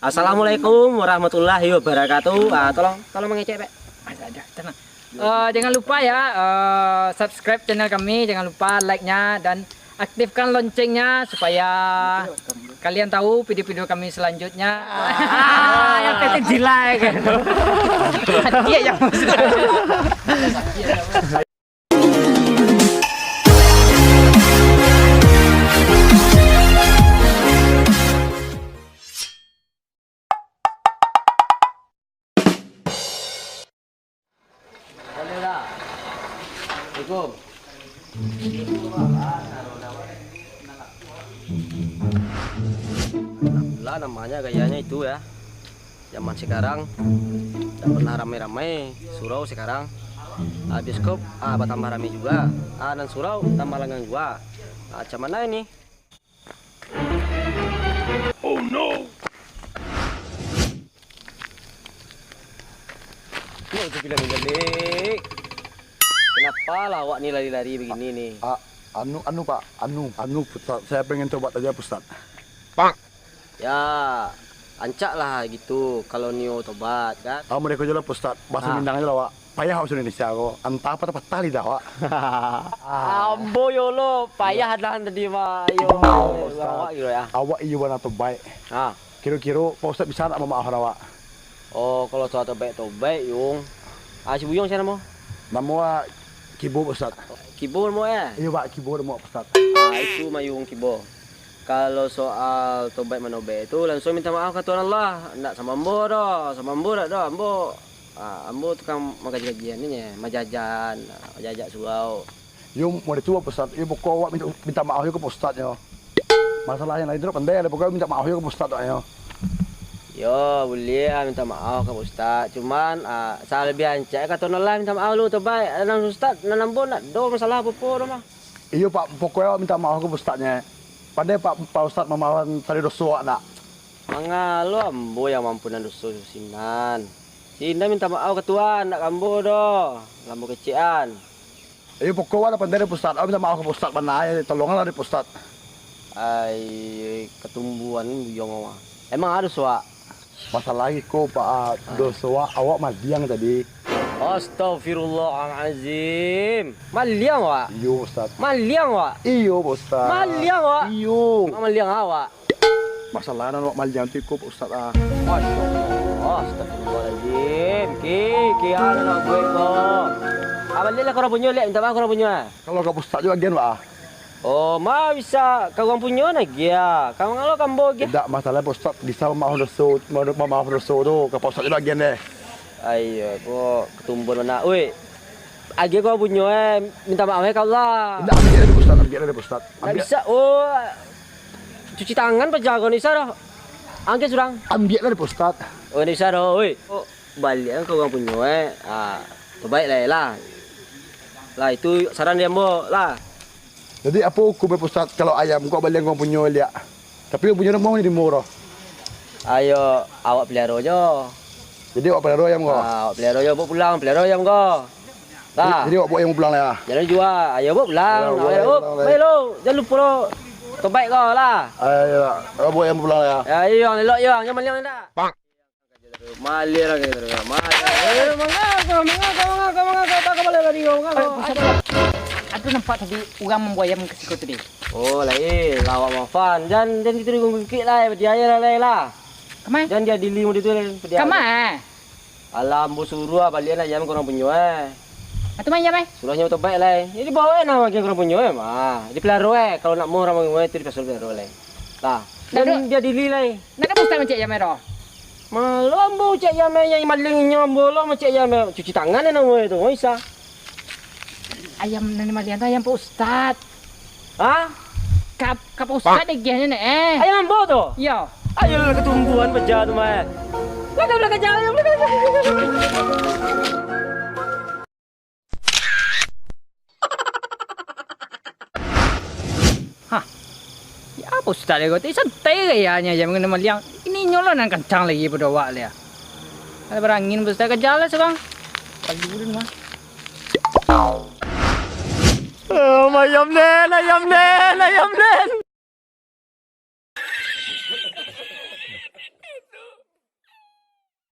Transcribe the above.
Assalamualaikum warahmatullahi wabarakatuh. Tolong mengecek, Pak. Ada, tenang. Jangan lupa ya subscribe channel kami, jangan lupa like-nya dan aktifkan loncengnya supaya kalian tahu video-video kami selanjutnya. Yang penting di like. Dia yang masuk. Assalamualaikum. Lah namanya gayanya itu ya. Zaman sekarang tidak pernah ramai-ramai. Surau sekarang. Bioskop tambah ramai juga. Dan surau tambah lengang gua. Macam mana ini? Oh no. Itu bilang-bilang. Kenapa lawak nih lari-lari begini nih? Anu Ustaz, saya pengen coba aja Ustaz. Pak. Ya, ancak lah gitu kalau nio tobat kan. Mereka jelas Ustaz, bahasa Minang aja lah Wak. Payah bahasa Indonesia kok. Entah apa patah lidah Wak. Ambo yo lo, payah dah tadi Pak. Yo. Awak gitu ya. Awak iyo wana tobat. Kira-kira Pak Ustaz bisa nak memaafkan Wak? Oh, kalau soal tobat yung. Si Buyong siapa nama? Nama Kibo Ustaz. Kibo mau ya? Iya Pak, Kibo mau Ustaz. Itu mayung Kibo. Kalau soal tobat menobat itu langsung minta maaf ke Tuhan Allah. Enggak sama ambo doh, sama ambo dah doh, ambo tukang magaji-gajian ini, majajan surau. Yo mau dicoba Ustaz. Yo pokok awak minta maaf yo ke Ustaz yo. Masalah yang lain itu pandai ada pokoknya minta maaf yo ke Ustaz yo. Yo boleh minta maaf ke Ustaz. Cuman saya lebih ancak kata Allah minta maaf lu tobat. Nang Ustaz nanam nak do masalah apa dah mah. Iya Pak, pokoknya minta maaf ke Ustaznya. Pandai Pak Ustaz memaafkan tadi dosa nak. Mangalu ambo yang mampu nan dosa sinan. Sinan minta maaf ke Tuhan nak ambo doh. Lambo kecian. Iya pokoknya pandai dari Ustaz. Minta maaf ke Ustaz mana ya tolonglah dari Ustaz. Ketumbuhan buyong mah. Emang ada soal masalah ko Pak dosa awak maliang tadi. Astagfirullahalazim. Maliang wa? Iyo Ustaz. Maliang wa? Iyo Ustaz. Maliang wa? Iyo. Maliang awak. Masalahnya awak maliang tu ko Ustaz Astagfirullahalazim. Ki anak gue ko. Abang korang punya lek minta maaf korang punya. Kalau ke Ustaz juga gen Pak. Oh, bisa kau punya lagi ya. Kau ngalo kambo ge. Tidak masalah Ustaz bisa maaf dosa tu ke Ustaz juga gen deh. Ayo, kok ketumbun mana? Oi. Agi kau punya minta maaf ya kau lah. Tidak ambil dari Ustaz, ambil dari Ustaz. Tak bisa. Oh. Cuci tangan pejago ni sah. Angke surang. Ambil dari Ustaz. Oh, ni sah oi. Oh, balik kau punya terbaik lah. Lah itu saran dia mo lah. Jadi apa hukum Ustaz kalau ayam kau balik kau punya liak. Tapi kau punya rumah ni di murah. Ayo, awak pelihara je. Jadi awak pelihara ayam kau? Awak pelihara je, bawa pulang pelihara ayam kau. Jadi awak bawa ayam pulang lah. Jangan jual, ayo bawa pulang. Baik lo, jangan lupa lo. Terbaik kau lah. Ayo, awak bawa ayam pulang lah. Ya, iya, elok ya, jangan maliang dah. Bang. Malir lagi terus. Malir. Mangga, tak boleh lari kau. Aku nampak tadi orang membuat ayam ke situ tadi. Oh, lain lawak mafan. Jangan itu digungkit lah, berjaya lah. Kamai? Jangan dia dilimu itu lah. Kamai? Alam bu suruh balian ayam korang punya Atau main ayam suruhnya betul baik lah. Jadi bawa nama korang punya di pelihara kalau nak mau orang itu di pasal pelihara lah. Lah, dan dia dili lah. Nak apa Ustaz macam ayam dah? Malu ambo cek ayam yang malingnya ambo lo macam ayam cuci tangan nama itu. Bisa. Ayam nani malian tu ayam Pak Ustaz. Hah? Kap Ustaz dia gini ni Ayam ambo tu? Ya. Ayo lah ketumbuhan beja tu mah. Belakang jalan. Hah. Ya apa Ustaz dia kata santai gayanya ayam kena maliang. Ini nyolong nan kencang lagi pada awak dia. Ada berangin Ustaz ke jalan sekarang. Paling mah. Ayam nen.